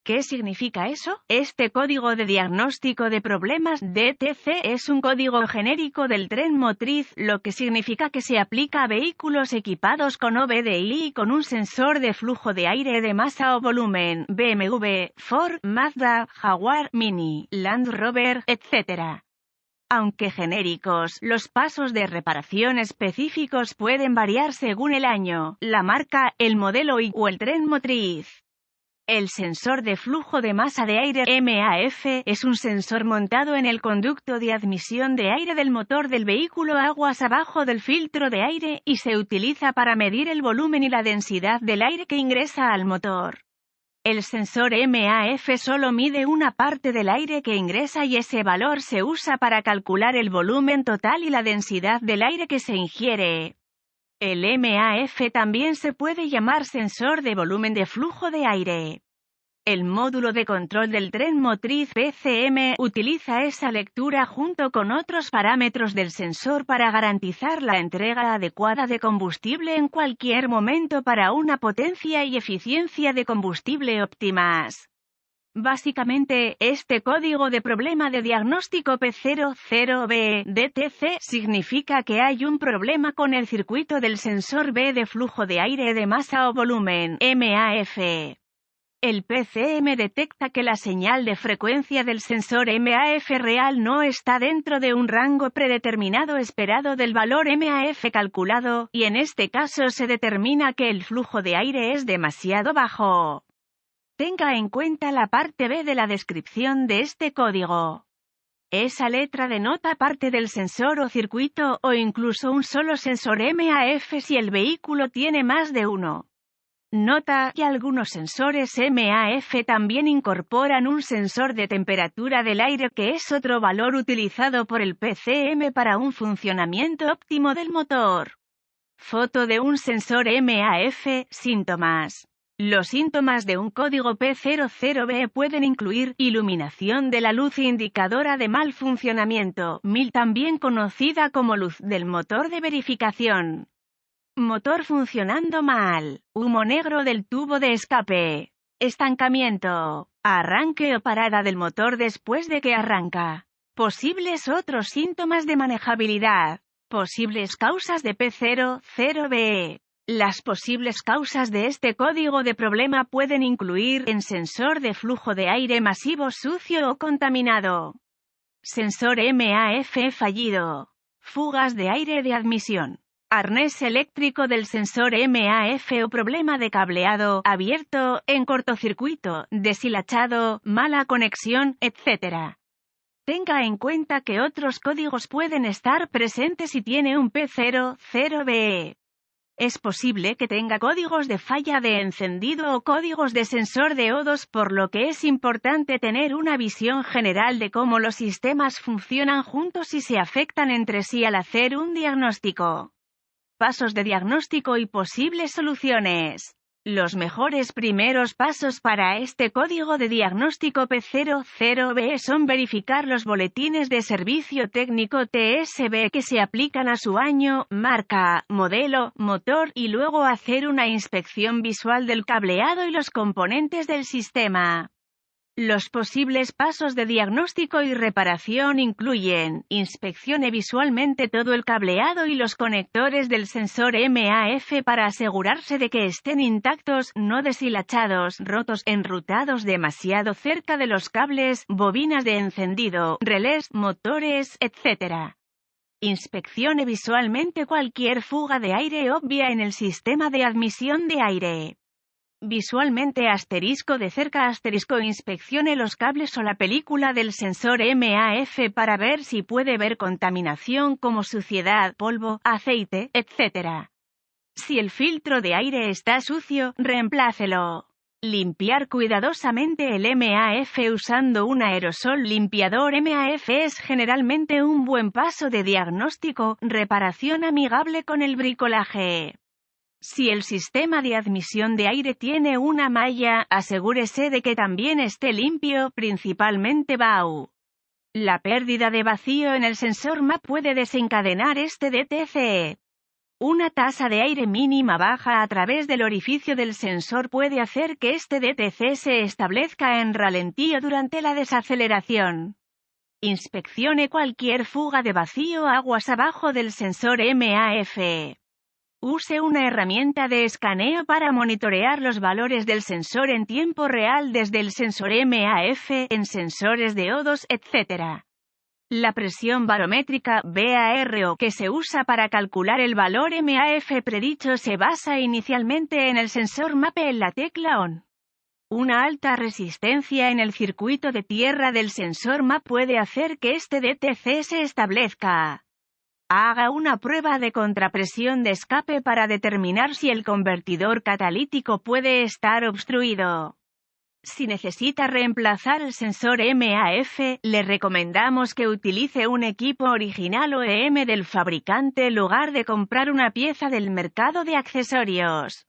¿Qué significa eso? Este código de diagnóstico de problemas DTC es un código genérico del tren motriz, lo que significa que se aplica a vehículos equipados con OBDI y con un sensor de flujo de aire de masa o volumen, BMW, Ford, Mazda, Jaguar, Mini, Land Rover, etc. Aunque genéricos, los pasos de reparación específicos pueden variar según el año, la marca, el modelo o el tren motriz. El sensor de flujo de masa de aire MAF es un sensor montado en el conducto de admisión de aire del motor del vehículo aguas abajo del filtro de aire, y se utiliza para medir el volumen y la densidad del aire que ingresa al motor. El sensor MAF solo mide una parte del aire que ingresa y ese valor se usa para calcular el volumen total y la densidad del aire que se ingiere. El MAF también se puede llamar sensor de volumen de flujo de aire. El módulo de control del tren motriz PCM utiliza esa lectura junto con otros parámetros del sensor para garantizar la entrega adecuada de combustible en cualquier momento para una potencia y eficiencia de combustible óptimas. Básicamente, este código de problema de diagnóstico P00B DTC significa que hay un problema con el circuito del sensor B de flujo de aire de masa o volumen, MAF. El PCM detecta que la señal de frecuencia del sensor MAF real no está dentro de un rango predeterminado esperado del valor MAF calculado, y en este caso se determina que el flujo de aire es demasiado bajo. Tenga en cuenta la parte B de la descripción de este código. Esa letra denota parte del sensor o circuito, o incluso un solo sensor MAF si el vehículo tiene más de uno. Nota que algunos sensores MAF también incorporan un sensor de temperatura del aire, que es otro valor utilizado por el PCM para un funcionamiento óptimo del motor. Foto de un sensor MAF. Síntomas. Los síntomas de un código P00B pueden incluir iluminación de la luz indicadora de mal funcionamiento, MIL, también conocida como luz del motor de verificación. Motor funcionando mal, humo negro del tubo de escape, estancamiento, arranque o parada del motor después de que arranca. Posibles otros síntomas de manejabilidad. Posibles causas de P00B. Las posibles causas de este código de problema pueden incluir en sensor de flujo de aire masivo sucio o contaminado, sensor MAF fallido, fugas de aire de admisión, arnés eléctrico del sensor MAF o problema de cableado abierto, en cortocircuito, deshilachado, mala conexión, etc. Tenga en cuenta que otros códigos pueden estar presentes si tiene un P00B. Es posible que tenga códigos de falla de encendido o códigos de sensor de O2, por lo que es importante tener una visión general de cómo los sistemas funcionan juntos y se afectan entre sí al hacer un diagnóstico. Pasos de diagnóstico y posibles soluciones. Los mejores primeros pasos para este código de diagnóstico P00B son verificar los boletines de servicio técnico TSB que se aplican a su año, marca, modelo, motor, y luego hacer una inspección visual del cableado y los componentes del sistema. Los posibles pasos de diagnóstico y reparación incluyen: inspeccione visualmente todo el cableado y los conectores del sensor MAF para asegurarse de que estén intactos, no deshilachados, rotos, enrutados demasiado cerca de los cables, bobinas de encendido, relés, motores, etc. Inspeccione visualmente cualquier fuga de aire obvia en el sistema de admisión de aire. Visualmente de cerca inspeccione los cables o la película del sensor MAF para ver si puede ver contaminación como suciedad, polvo, aceite, etc. Si el filtro de aire está sucio, reemplácelo. Limpiar cuidadosamente el MAF usando un aerosol limpiador MAF es generalmente un buen paso de diagnóstico. Reparación amigable con el bricolaje. Si el sistema de admisión de aire tiene una malla, asegúrese de que también esté limpio, principalmente BAU. La pérdida de vacío en el sensor MAP puede desencadenar este DTC. Una tasa de aire mínima baja a través del orificio del sensor puede hacer que este DTC se establezca en ralentí durante la desaceleración. Inspeccione cualquier fuga de vacío aguas abajo del sensor MAF. Use una herramienta de escaneo para monitorear los valores del sensor en tiempo real desde el sensor MAF, en sensores de O2, etc. La presión barométrica, BARO, que se usa para calcular el valor MAF predicho se basa inicialmente en el sensor MAP en la tecla ON. Una alta resistencia en el circuito de tierra del sensor MAP puede hacer que este DTC se establezca. Haga una prueba de contrapresión de escape para determinar si el convertidor catalítico puede estar obstruido. Si necesita reemplazar el sensor MAF, le recomendamos que utilice un equipo original OEM del fabricante en lugar de comprar una pieza del mercado de accesorios.